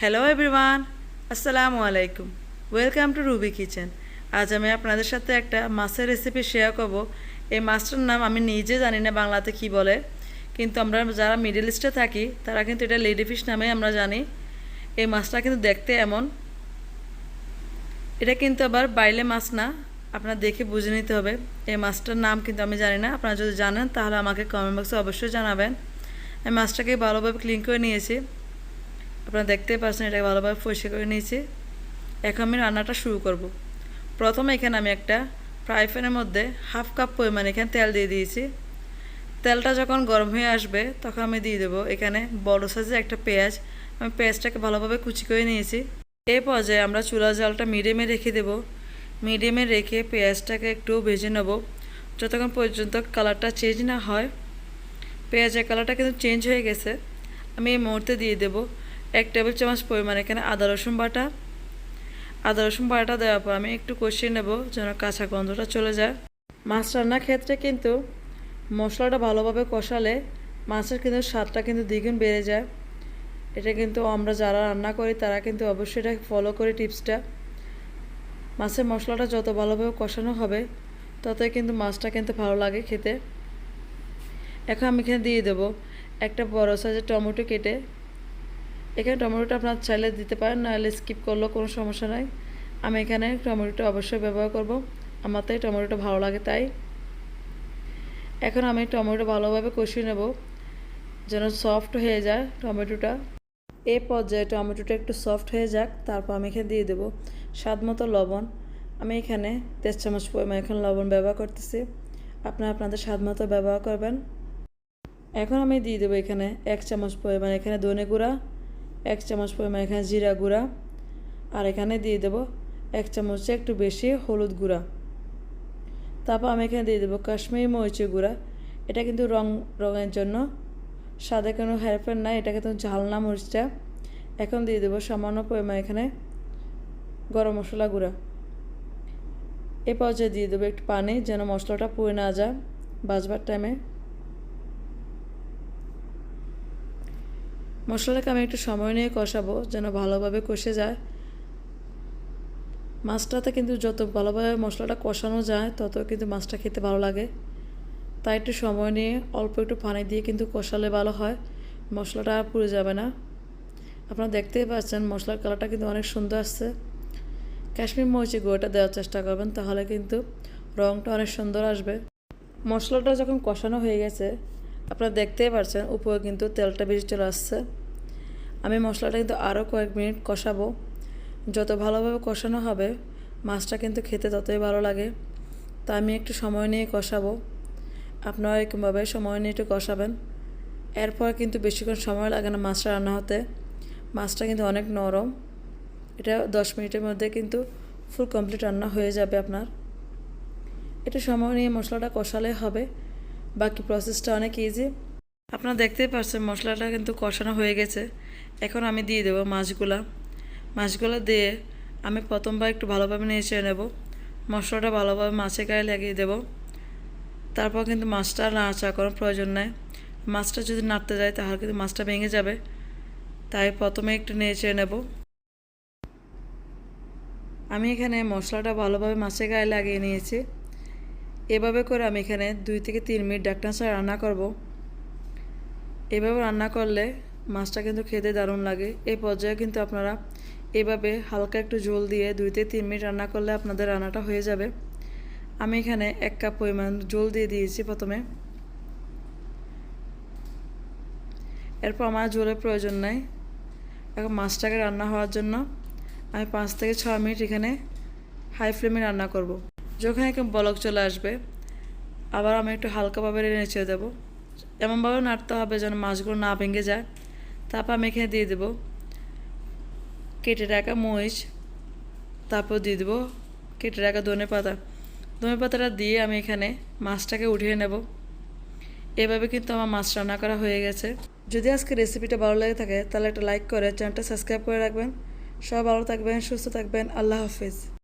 Hello everyone, আসসালামু আলাইকুম। Welcome to Ruby kitchen. আজ আমি আপনাদের সাথে একটা মাছের রেসিপি শেয়ার করব। এই মাছটার নাম আমি নিজে জানি না বাংলাতে কি বলে, কিন্তু আমরা যারা মিডল ইস্টে থাকি তারা কিন্তু এটা লেডি ফিশ নামে আমরা জানি। এই মাছটা কিন্তু দেখতে এমন, এটা কিন্তু আবার বাইলে মাছ না, আপনারা দেখে বুঝে নিতে হবে। এই মাছটার নাম কিন্তু আমি জানি না, আপনারা যদি জানেন তাহলে আমাকে কমেন্ট বক্সে অবশ্যই জানাবেন। আমি মাছটাকে ভালোভাবে ক্লিন করে নিয়েছি, আপনারা দেখতেই পাচ্ছেন এটাকে ভালোভাবে পরিষ্কার করে নিয়েছি। এখন আমি রান্নাটা শুরু করব। প্রথমে এখানে আমি একটা ফ্রাই প্যানের মধ্যে হাফ কাপ পরিমাণ এখানে তেল দিয়ে দিয়েছি। তেলটা যখন গরম হয়ে আসবে তখন আমি দিয়ে দেবো এখানে বড় সাইজের একটা পেঁয়াজ। আমি পেঁয়াজটাকে ভালোভাবে কুচি করে নিয়েছি। এই পর্যায়ে আমরা চুলা জালটা মিডিয়ামে রেখে দেবো। মিডিয়ামে রেখে পেঁয়াজটাকে একটু ভেজে নেব যতক্ষণ পর্যন্ত কালারটা চেঞ্জ না হয়। পেঁয়াজের কালারটা কিন্তু চেঞ্জ হয়ে গেছে। আমি এই মুহূর্তে দিয়ে দেবো 1 টেবিল চামচ পরিমাণ এখানে আদা রসুন বাটা। আদা রসুন বাটা দেওয়ার পর আমি একটু কষিয়ে নেব যেন কাঁচা গন্ধটা চলে যায়। মাছ রান্নার ক্ষেত্রে কিন্তু মশলাটা ভালোভাবে কষালে মাছের কিন্তু স্বাদটা কিন্তু দ্বিগুণ বেড়ে যায়। এটা কিন্তু আমরা যারা রান্না করি তারা কিন্তু অবশ্যই এটা ফলো করি টিপসটা। মাছের মশলাটা যত ভালোভাবে কষানো হবে ততই কিন্তু মাছটা কিন্তু ভালো লাগে খেতে। এখন আমি এখানে দিয়ে দেবো একটা বড় সাইজের টমেটো কেটে। এখানে টমেটোটা আপনার চাইলে দিতে পারেন, নাহলে স্কিপ করলেও কোনো সমস্যা নাই। আমি এখানে টমেটোটা অবশ্যই ব্যবহার করব, আমার তাই টমেটোটা ভালো লাগে তাই। এখন আমি টমেটো ভালোভাবে কষিয়ে নেব যেন সফট হয়ে যায় টমেটোটা। এই পর্যায়ে টমেটোটা একটু সফট হয়ে যাক, তারপর আমি এখানে দিয়ে দেবো স্বাদ মতো লবণ। আমি এখানে 1.5 চামচ পরিমাণ এখন লবণ ব্যবহার করতেছি, আপনারা আপনাদের স্বাদ মতো ব্যবহার করবেন। এখন আমি দিয়ে দেবো এখানে 1 চামচ পরিমাণ এখানে ধনে গুঁড়া, 1 চামচ পরিমাণ এখানে জিরা গুঁড়া, আর এখানে দিয়ে দেবো 1 চামচে একটু বেশি হলুদ গুঁড়া। তারপর আমি এখানে দিয়ে দেবো কাশ্মীরি মরিচের গুঁড়া। এটা কিন্তু রঙের জন্য, স্বাদে কোনো হেরফের নাই, এটা কিন্তু ঝাল না মরিচটা। এখন দিয়ে দেবো সামান্য পরিমাণ এখানে গরম মশলা গুঁড়া। এই পর্যায়ে দিয়ে দেবো একটু পানি যেন মশলাটা পুড়ে না যায় ভাজবার টাইমে। মশলাটাকে আমি একটু সময় নিয়ে কষাবো যেন ভালোভাবে কষে যায়। মাছটাতে কিন্তু যত ভালোভাবে মশলাটা কষানো যায় তত কিন্তু মাছটা খেতে ভালো লাগে, তাই একটু সময় নিয়ে অল্প একটু পানি দিয়ে কিন্তু কষালে ভালো হয়, মশলাটা আর পুড়ে যাবে না। আপনারা দেখতেই পাচ্ছেন মশলার কালারটা কিন্তু অনেক সুন্দর আসছে। কাশ্মীর মরিচের গুঁড়োটা দেওয়ার চেষ্টা করবেন, তাহলে কিন্তু রঙটা অনেক সুন্দর আসবে। মশলাটা যখন কষানো হয়ে গেছে আপনারা দেখতেই পাচ্ছেন উপরে কিন্তু তেলটা বেশি চলে আসছে। আমি মশলাটা কিন্তু আরও কয়েক মিনিট কষাবো। যত ভালোভাবে কষানো হবে মাছটা কিন্তু খেতে ততই ভালো লাগে, তা আমি একটু সময় নিয়ে কষাবো। আপনারা এরকমভাবে সময় নিয়ে একটু কষাবেন। এরপর কিন্তু বেশিক্ষণ সময় লাগে না মাছটা রান্না হতে, মাছটা কিন্তু অনেক নরম। এটা 10 মিনিটের মধ্যে কিন্তু ফুল কমপ্লিট রান্না হয়ে যাবে আপনার। একটু সময় নিয়ে মশলাটা কষালে হবে, বাকি প্রসেসটা অনেক ইজি। আপনারা দেখতেই পাচ্ছেন মশলাটা কিন্তু কষানো হয়ে গেছে। এখন আমি দিয়ে দেবো মাছগুলো দিয়ে আমি প্রথমবার একটু ভালোভাবে নেড়ে নেব। মশলাটা ভালোভাবে মাছের গায়ে লাগিয়ে দেব। তারপর কিন্তু মাছটা নাড়াচাড়া করার প্রয়োজন নেই, মাছটা যদি নাড়তে যায় তাহলে কিন্তু মাছটা ভেঙে যাবে, তাই প্রথমে একটু নেড়ে নেব। আমি এখানে মশলাটা ভালোভাবে মাছের গায়ে লাগিয়ে নিয়েছি। এভাবে করে আমি এখানে 2 থেকে 3 মিনিট ঢাকনা ছাড়া রান্না করব। এভাবে রান্না করলে মাছটা কিন্তু খেতে দারুণ লাগে। এই পর্যায়ে কিন্তু আপনারা এভাবে হালকা একটু ঝোল দিয়ে 2 থেকে 3 মিনিট রান্না করলে আপনাদের রান্নাটা হয়ে যাবে। আমি এখানে 1 কাপ পরিমাণ ঝোল দিয়ে দিয়েছি প্রথমে। এরপর আমার ঝোলের প্রয়োজন নাই। এখন মাছটাকে রান্না হওয়ার জন্য আমি 5 থেকে 6 মিনিট এখানে হাই ফ্লেমে রান্না করব। যখন একটু বলক চলে আসবে আবার আমি একটু হালকাভাবে নেড়ে দেবো। এমনভাবে নাড়তে হবে যেন মাছগুলো না ভেঙে যায়। তারপর আমি এখানে দিয়ে দেবো কেটে রাখা মরিচ, তারপর দিয়ে দেবো কেটে রাখা ধনেপাতাটা দিয়ে আমি এখানে মাছটাকে উঠিয়ে নেব। এভাবে কিন্তু আমার মাছ রান্না করা হয়ে গেছে। যদি আজকে রেসিপিটা ভালো লেগে থাকে তাহলে একটা লাইক করে চ্যানেলটা সাবস্ক্রাইব করে রাখবেন। সবাই ভালো থাকবেন, সুস্থ থাকবেন। আল্লাহ হাফিজ।